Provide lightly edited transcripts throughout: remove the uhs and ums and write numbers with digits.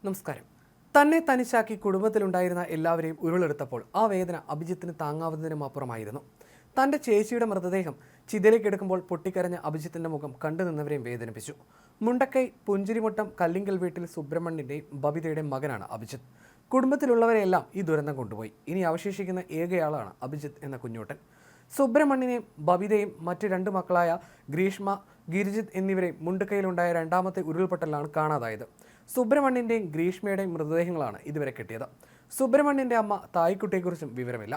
നമസ്കാരം. തന്നെ തനിച്ചാക്കി കുടുംബത്തിലുണ്ടായിരുന്ന എല്ലാവരെയും ഉരുളെടുത്തപ്പോൾ ആ വേദന അഭിജിത്തിന് താങ്ങാവുന്നതിനും അപ്പുറമായിരുന്നു. തൻ്റെ ചേച്ചിയുടെ മൃതദേഹം ചിതയിലേക്കെടുക്കുമ്പോൾ പൊട്ടിക്കരഞ്ഞ അഭിജിത്തിൻ്റെ മുഖം കണ്ടുനിന്നവരെയും വേദനിപ്പിച്ചു. മുണ്ടക്കൈ പുഞ്ചിരിമുട്ടം കല്ലിങ്കൽ വീട്ടിൽ സുബ്രഹ്മണ്യൻ്റെയും ബബിതയുടെയും മകനാണ് അഭിജിത്ത്. കുടുംബത്തിലുള്ളവരെയെല്ലാം ഈ ദുരന്തം കൊണ്ടുപോയി. ഇനി അവശേഷിക്കുന്ന ഏകയാളാണ് അഭിജിത്ത് എന്ന കുഞ്ഞോട്ടൻ. സുബ്രഹ്മണ്യനെയും ബബിതയും മറ്റ് രണ്ട് മക്കളായ ഗ്രീഷ്മ, ഗിരിജിത്ത് എന്നിവരെ മുണ്ടക്കൈയിലുണ്ടായ രണ്ടാമത്തെ ഉരുൾപൊട്ടലാണ് കാണാതായത്. സുബ്രഹ്മണ്യൻ്റെയും ഗ്രീഷ്മയുടെയും മൃതദേഹങ്ങളാണ് ഇതുവരെ കിട്ടിയത്. സുബ്രഹ്മണ്യൻ്റെ അമ്മ തായ്ക്കുട്ടിയെക്കുറിച്ചും വിവരമില്ല.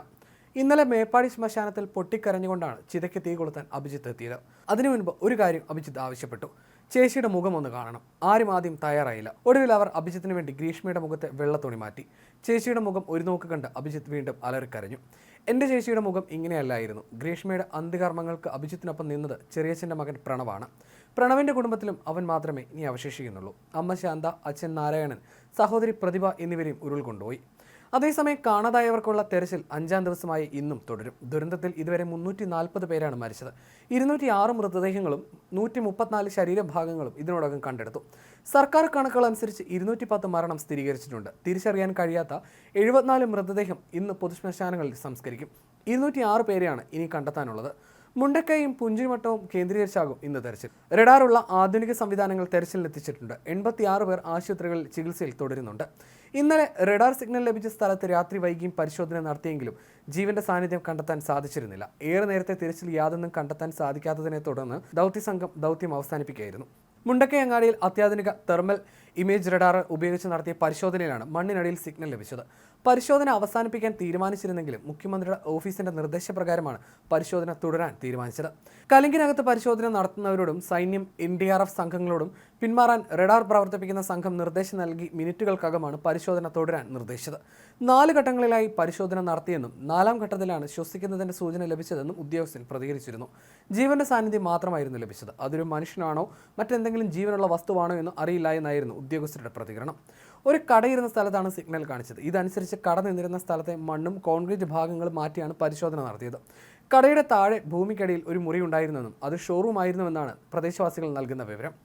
ഇന്നലെ മേപ്പാടി ശ്മശാനത്തിൽ പൊട്ടിക്കരഞ്ഞുകൊണ്ടാണ് ചിതയ്ക്ക് തീ കൊളുത്താൻ അഭിജിത്ത് എത്തിയത്. അതിനു മുൻപ് ഒരു കാര്യം അഭിജിത്ത് ആവശ്യപ്പെട്ടു. ചേച്ചിയുടെ മുഖം ഒന്ന് കാണണം. ആരും ആദ്യം തയ്യാറായില്ല. ഒടുവിൽ അവർ അഭിജിത്തിന് വേണ്ടി ഗ്രീഷ്മയുടെ മുഖത്തെ വെള്ളത്തുണി മാറ്റി. ചേച്ചിയുടെ മുഖം ഒരു നോക്ക് കണ്ട് അഭിജിത്ത് വീണ്ടും അലറിക്കരഞ്ഞു. എൻ്റെ ചേച്ചിയുടെ മുഖം ഇങ്ങനെയല്ലായിരുന്നു. ഗ്രീഷ്മയുടെ അന്ത്യകർമ്മങ്ങൾക്ക് അഭിജിത്തിനൊപ്പം നിന്നത് ചെറിയച്ഛൻ്റെ മകൻ പ്രണവാണ്. പ്രണവിൻ്റെ കുടുംബത്തിലും അവൻ മാത്രമേ ഇനി അവശേഷിക്കുന്നുള്ളൂ. അമ്മ ശാന്ത, അച്ഛൻ നാരായണൻ, സഹോദരി പ്രതിഭ എന്നിവരെയും ഉരുൾ കൊണ്ടുപോയി. അതേസമയം കാണാതായവർക്കുള്ള തെരച്ചിൽ 5-ാം ദിവസമായി ഇന്നും തുടരും. ദുരന്തത്തിൽ ഇതുവരെ 340 പേരാണ് മരിച്ചത്. 206 മൃതദേഹങ്ങളും 134 ശരീരഭാഗങ്ങളും ഇതിനോടകം കണ്ടെടുത്തു. സർക്കാർ കണക്കുകൾ അനുസരിച്ച് 210 മരണം സ്ഥിരീകരിച്ചിട്ടുണ്ട്. തിരിച്ചറിയാൻ കഴിയാത്ത 74 മൃതദേഹം ഇന്ന് പൊതുശ്മശാനങ്ങളിൽ സംസ്കരിക്കും. 206 പേരെയാണ് ഇനി കണ്ടെത്താനുള്ളത്. മുണ്ടക്കൈയും പുഞ്ചിരിമട്ടവും കേന്ദ്രീകരിച്ചാകും ഇന്ന് തെരച്ചിൽ. റഡാറുള്ള ആധുനിക സംവിധാനങ്ങൾ തെരച്ചിലിനെത്തിച്ചിട്ടുണ്ട്. 86 പേർ ആശുപത്രികളിൽ ചികിത്സയിൽ തുടരുന്നുണ്ട്. ഇന്നലെ റഡാർ സിഗ്നൽ ലഭിച്ച സ്ഥലത്ത് രാത്രി വൈകിയും പരിശോധന നടത്തിയെങ്കിലും ജീവന്റെ സാന്നിധ്യം കണ്ടെത്താൻ സാധിച്ചിരുന്നില്ല. ഏറെ നേരത്തെ തിരച്ചിൽ യാതൊന്നും കണ്ടെത്താൻ സാധിക്കാത്തതിനെ തുടർന്ന് ദൗത്യസംഘം ദൗത്യം അവസാനിപ്പിക്കുകയായിരുന്നു. മുണ്ടക്കൈ അങ്ങാടിയിൽ അത്യാധുനിക തെർമൽ ഇമേജ് റഡാർ ഉപയോഗിച്ച് നടത്തിയ പരിശോധനയിലാണ് മണ്ണിനടിയിൽ സിഗ്നൽ ലഭിച്ചത്. പരിശോധന അവസാനിപ്പിക്കാൻ തീരുമാനിച്ചിരുന്നെങ്കിലും മുഖ്യമന്ത്രിയുടെ ഓഫീസിന്റെ നിർദ്ദേശപ്രകാരമാണ് പരിശോധന തുടരാൻ തീരുമാനിച്ചത്. കലിങ്കിനകത്ത് പരിശോധന നടത്തുന്നവരോടും സൈന്യം, NDRF സംഘങ്ങളോടും പിന്മാറാൻ റഡാർ പ്രവർത്തിപ്പിക്കുന്ന സംഘം നിർദ്ദേശം നൽകി മിനിറ്റുകൾക്കകമാണ് പരിശോധന തുടരാൻ നിർദ്ദേശിച്ചത്. 4 ഘട്ടങ്ങളിലായി പരിശോധന നടത്തിയെന്നും 4-ാം ഘട്ടത്തിലാണ് ശ്വസിക്കുന്നതിന്റെ സൂചന ലഭിച്ചതെന്നും ഉദ്യോഗസ്ഥൻ പ്രതികരിച്ചിരുന്നു. ജീവന്റെ സാന്നിധ്യം മാത്രമായിരുന്നു ലഭിച്ചത്. അതൊരു മനുഷ്യനാണോ മറ്റെന്തെങ്കിലും ജീവനുള്ള വസ്തുവാണോ എന്ന് അറിയില്ല എന്നായിരുന്നു ഉദ്യോഗസ്ഥരുടെ പ്രതികരണം. ഒരു കടയിരുന്ന സ്ഥലത്താണ് സിഗ്നൽ കാണിച്ചത്. ഇതനുസരിച്ച് കട നിന്നിരുന്ന സ്ഥലത്തെ മണ്ണും കോൺക്രീറ്റ് ഭാഗങ്ങളും മാറ്റിയാണ് പരിശോധന നടത്തിയത്. കടയുടെ താഴെ ഭൂമിക്കടിയിൽ ഒരു മുറി ഉണ്ടായിരുന്നെന്നും അത് ഷോറൂം ആയിരുന്നുവെന്നാണ് പ്രദേശവാസികൾ നൽകുന്ന വിവരം.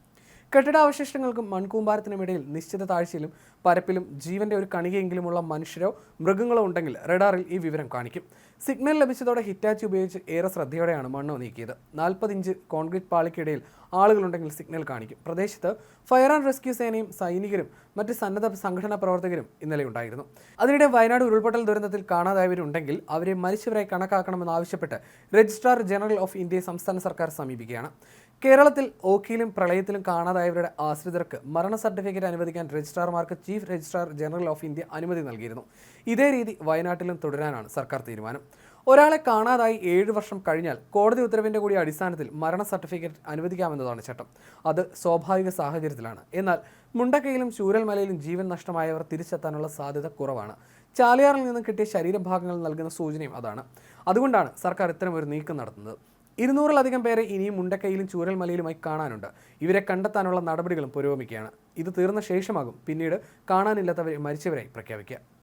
കെട്ടിടാവശിഷ്ടങ്ങൾക്കും മൺകൂമ്പാരത്തിനുമിടയിൽ നിശ്ചിത താഴ്ചയിലും പരപ്പിലും ജീവന്റെ ഒരു കണികയെങ്കിലുമുള്ള മനുഷ്യരോ മൃഗങ്ങളോ ഉണ്ടെങ്കിൽ റഡാറിൽ ഈ വിവരം കാണിക്കും. സിഗ്നൽ ലഭിച്ചതോടെ ഹിറ്റാച്ചി ഉപയോഗിച്ച് ഏറെ ശ്രദ്ധയോടെയാണ് മണ്ണ് നീക്കിയത്. 40 ഇഞ്ച് കോൺക്രീറ്റ് പാളിക്കിടയിൽ ആളുകളുണ്ടെങ്കിൽ സിഗ്നൽ കാണിക്കും. പ്രദേശത്ത് ഫയർ ആൻഡ് റെസ്ക്യൂ സേനയും സൈനികരും മറ്റ് സന്നദ്ധ സംഘടനാ പ്രവർത്തകരും ഇന്നലെ ഉണ്ടായിരുന്നു. അതിനിടെ വയനാട് ഉരുൾപൊട്ടൽ ദുരന്തത്തിൽ കാണാതായവരുണ്ടെങ്കിൽ അവരെ മരിച്ചവരായി കണക്കാക്കണമെന്നാവശ്യപ്പെട്ട് രജിസ്ട്രാർ ജനറൽ ഓഫ് ഇന്ത്യയെ സംസ്ഥാന സർക്കാർ സമീപിക്കുകയാണ്. കേരളത്തിൽ ഓഖിയിലും പ്രളയത്തിലും കാണാതായവരുടെ ആശ്രിതർക്ക് മരണ സർട്ടിഫിക്കറ്റ് അനുവദിക്കാൻ രജിസ്ട്രാർമാർക്ക് chief registrar general of India അനുമതി നൽകിയിരുന്നു. ഇതേ രീതി വയനാട്ടിലും തുടരാനാണ് സർക്കാർ തീരുമാനം. ഒരാളെ കാണാതായി 7 വർഷം കഴിഞ്ഞാൽ കോടതി ഉത്തരവിൻ്റെ കൂടി അടിസ്ഥാനത്തിൽ മരണ സർട്ടിഫിക്കറ്റ് അനുവദിക്കാമെന്നതാണ് ചട്ടം. അത് സ്വാഭാവിക സാഹചര്യത്തിലാണ്. എന്നാൽ മുണ്ടക്കൈയിലും ചൂരൽമലയിലും ജീവൻ നഷ്ടമായവർ തിരിച്ചെത്താനുള്ള സാധ്യത കുറവാണ്. ചാലിയാറിൽ നിന്നും കിട്ടിയ ശരീരഭാഗങ്ങൾ നൽകുന്ന സൂചനയും അതാണ്. അതുകൊണ്ടാണ് സർക്കാർ ഇത്തരമൊരു നീക്കം നടത്തുന്നത്. 200-ലധികം പേരെ ഇനിയും മുണ്ടക്കൈയിലും ചൂരൽമലയിലുമായി കാണാനുണ്ട്. ഇവരെ കണ്ടെത്താനുള്ള നടപടികളും പുരോഗമിക്കുകയാണ്. ഇത് തീർന്ന ശേഷമാകും പിന്നീട് കാണാനില്ലാത്തവരെ മരിച്ചവരായി പ്രഖ്യാപിക്കുക.